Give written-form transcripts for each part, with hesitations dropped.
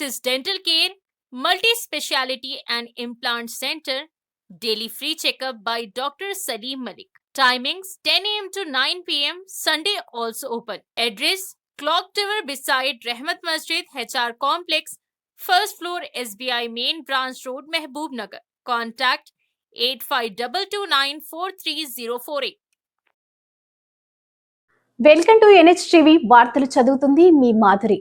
Axis Dental Care, Multi-Speciality and Implant Center, daily free checkup by Dr. Salim Malik. Timings 10 a.m. to 9 p.m. Sunday also open. Address Clock Tower beside Rahmat Masjid HR Complex, first floor SBI Main Branch Road, Mehboob Nagar. Contact 8522943048. Welcome to NHTV వార్తలు చదువుతుంది మీ Madhuri.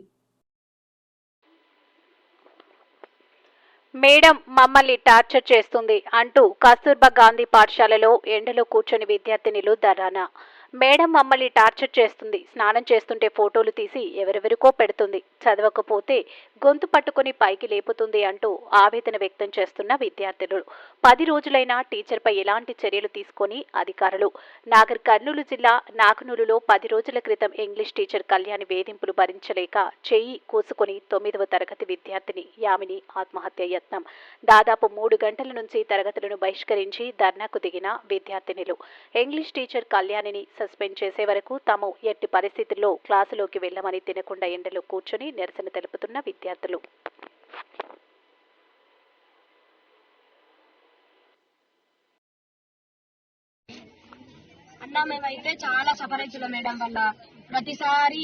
Madam మమ్మల్ని torture చేస్తుంది అంటూ కస్తూర్బా గాంధీ పాఠశాలలో ఎండలో కూర్చొని విద్యార్థినులు ధర్నా. Madam మమ్మల్ని టార్చర్ చేస్తుంది, స్నానం చేస్తుంటే ఫోటోలు తీసి ఎవరెవరికో పెడుతుంది, చదవకపోతే గొంతు పట్టుకుని పైకి లేపుతుంది అంటూ ఆవేదన వ్యక్తం చేస్తున్న విద్యార్థులు. 10 రోజులైనా టీచర్పై ఎలాంటి చర్యలు తీసుకొని అధికారులు. నాగర్ కర్నూలు జిల్లా నాగనూలులో 10 రోజుల క్రితం ఇంగ్లీష్ టీచర్ కళ్యాణి వేధింపులు భరించలేక చెయ్యి కోసుకుని 9వ తరగతి విద్యార్థిని యామిని ఆత్మహత్య యత్నం. దాదాపు 3 గంటల నుంచి తరగతులను బహిష్కరించి ధర్నాకు దిగిన విద్యార్థినులు ఇంగ్లీష్ టీచర్ కళ్యాణిని సస్పెండ్ చేసే వరకు తాము ఎట్టి పరిస్థితుల్లో క్లాసులోకి వెళ్లమని తినకుండా ఎండలో కూర్చొని నిరసన తెలుపుతున్న విద్యార్థులు. అన్నా మేమైతే చాలా సఫర్ అవుతున్నాం మేడం వల్ల. ప్రతిసారి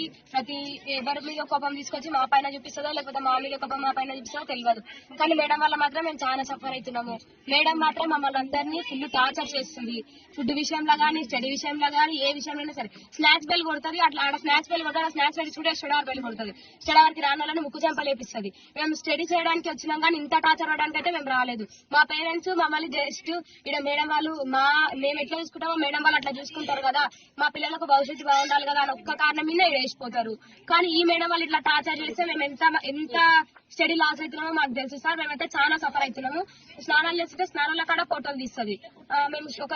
ఎవరి మీద కోపం తీసుకొచ్చి మా పైన చూపిస్తుందో లేకపోతే మా మీద కోపం మా పైన చూపిస్తుందో తెలియదు, కానీ మేడం వల్ల మాత్రం మేము చాలా సఫర్ అవుతున్నాము. మేడం మాత్రం మమ్మల్ని అందరినీ ఫుల్ టార్చర్ చేస్తుంది. ఫుడ్ విషయంలో కానీ, స్టడీ విషయంలో కానీ, ఏ విషయంలో సరే. స్నాక్స్ బెల్ కొడుతుంది, అట్లా ఆడ స్నాక్స్ బెల్ కొడుతుంది, స్నాక్స్ బెల్ చూడే స్టడవర్ బెల్ కొడుతుంది. స్టడవర్కి రాని వాళ్ళని ముక్కు చెంపలేపిస్తుంది. మేము స్టడీ చేయడానికి వచ్చినాం కానీ ఇంత టార్చర్ అవడానికి అయితే మేము రాలేదు. మా పేరెంట్స్ మమ్మల్ని జస్ట్ ఇక్కడ మేడం వాళ్ళు మేము ఎట్లా చూసుకుంటామో మేడం వాళ్ళు అట్లా చూసుకుంటారు కదా, మా పిల్లలకు భవిష్యత్తు బాగుండాలి కదా అని ఒక్క కారణం మీద వేసిపోతారు. కానీ ఈ మేడం వాళ్ళు ఇట్లా టార్చర్ చేస్తే మేము ఎంత స్టడీ లాస్ అవుతున్నామో మాకు తెలుసు సార్. మేమైతే చాలా సఫర్ అవుతున్నాము. స్నానాలు చేస్తుంటే స్నానాల కాడ ఫోటోలు తీస్తుంది. మేము ఒక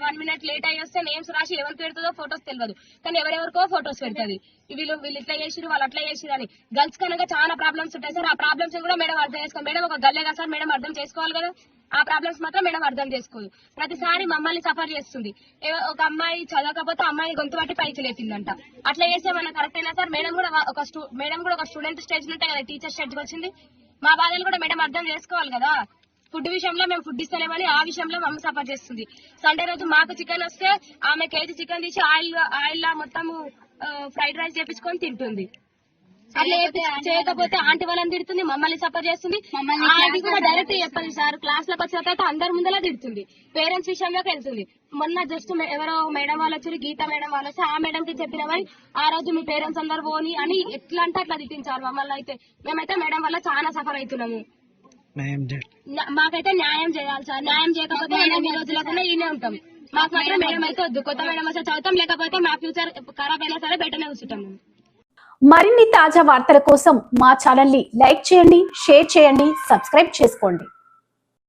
1 మినిట్ లేట్ అయ్యి వస్తే నేమ్స్ రాసి ఎవరికి పెడుతుందో ఫోటోస్ తెలియదు, కానీ ఎవరెవరికో ఫోటోస్ పెడుతుంది. వీళ్ళు ఇట్లా చేసిరు, వాళ్ళు అట్లా చేసిరు అని. గర్ల్స్ కనుక చాలా ప్రాబ్లమ్స్ ఉంటాయి సార్. ఆ ప్రాబ్లమ్స్ కూడా మేడం అర్థం చేసుకోవాలి. మేడం ఒక గల్లే కదా సార్, మేడం అర్థం చేసుకోవాలి కదా. ఆ ప్రాబ్లమ్స్ మాత్రం మేడం అర్థం చేసుకోదు. ప్రతిసారి మమ్మల్ని సఫర్ చేస్తుంది. ఒక అమ్మాయి చదవకపోతే అమ్మాయి గొంతు పట్టి పైకి లేపిందంట. అట్లా చేస్తే మన కరెక్ట్ అయినా సార్? మేడం కూడా ఒక స్టూడెంట్ స్టేజ్ ఉంటే కదా టీచర్ స్టేజ్కి వచ్చింది. మా బాధలు కూడా మేడం అర్థం చేసుకోవాలి కదా. ఫుడ్ విషయంలో మేము ఫుడ్ ఇస్తలేమని ఆ విషయంలో మమ్మీ సఫర్ చేస్తుంది. సండే రోజు మాకు చికెన్ వస్తే ఆమె కేజీ చికెన్ తీసి ఆయిల్ మొత్తం ఫ్రైడ్ రైస్ చేపించుకొని తింటుంది. అట్లా చేయకపోతే ఆంటీ వాళ్ళని తిడుతుంది, మమ్మల్ని సఫర్ చేస్తుంది. అది కూడా డైరెక్ట్ చెప్పదు సార్. క్లాస్ లోకి వచ్చిన తర్వాత అందరి ముందలా తిడుతుంది. పేరెంట్స్ విషయంలోకి వెళ్తుంది. మొన్న జస్ట్ ఎవరో మేడం వాళ్ళు వచ్చి గీత మేడం వాళ్ళు వస్తే ఆ మేడం కి చెప్పినామని ఆ రోజు మీ పేరెంట్స్ అందరు పోని అని ఎట్లా అంటే అట్లా తిట్టించారు మమ్మల్ని. అయితే మేమైతే మేడం వల్ల చాలా సఫర్ అవుతున్నాము. మాకైతే న్యాయం చేయాలి సార్. న్యాయం చేయకపోతే మేము ఈ రోజులకన్నా ఈయనే ఉంటాం. మాకు మాత్రం మేడం అయితే వద్దు. కొత్త మేడం వస్తే చదువుతాం, లేకపోతే మా ఫ్యూచర్ ఖరాబ్ అయినా సరే బెటర్నే కూర్చుంటాం. మరిన్ని తాజా వార్తల కోసం మా ఛానల్ ని లైక్ చేయండి, షేర్ చేయండి, సబ్స్క్రైబ్ చేసుకోండి.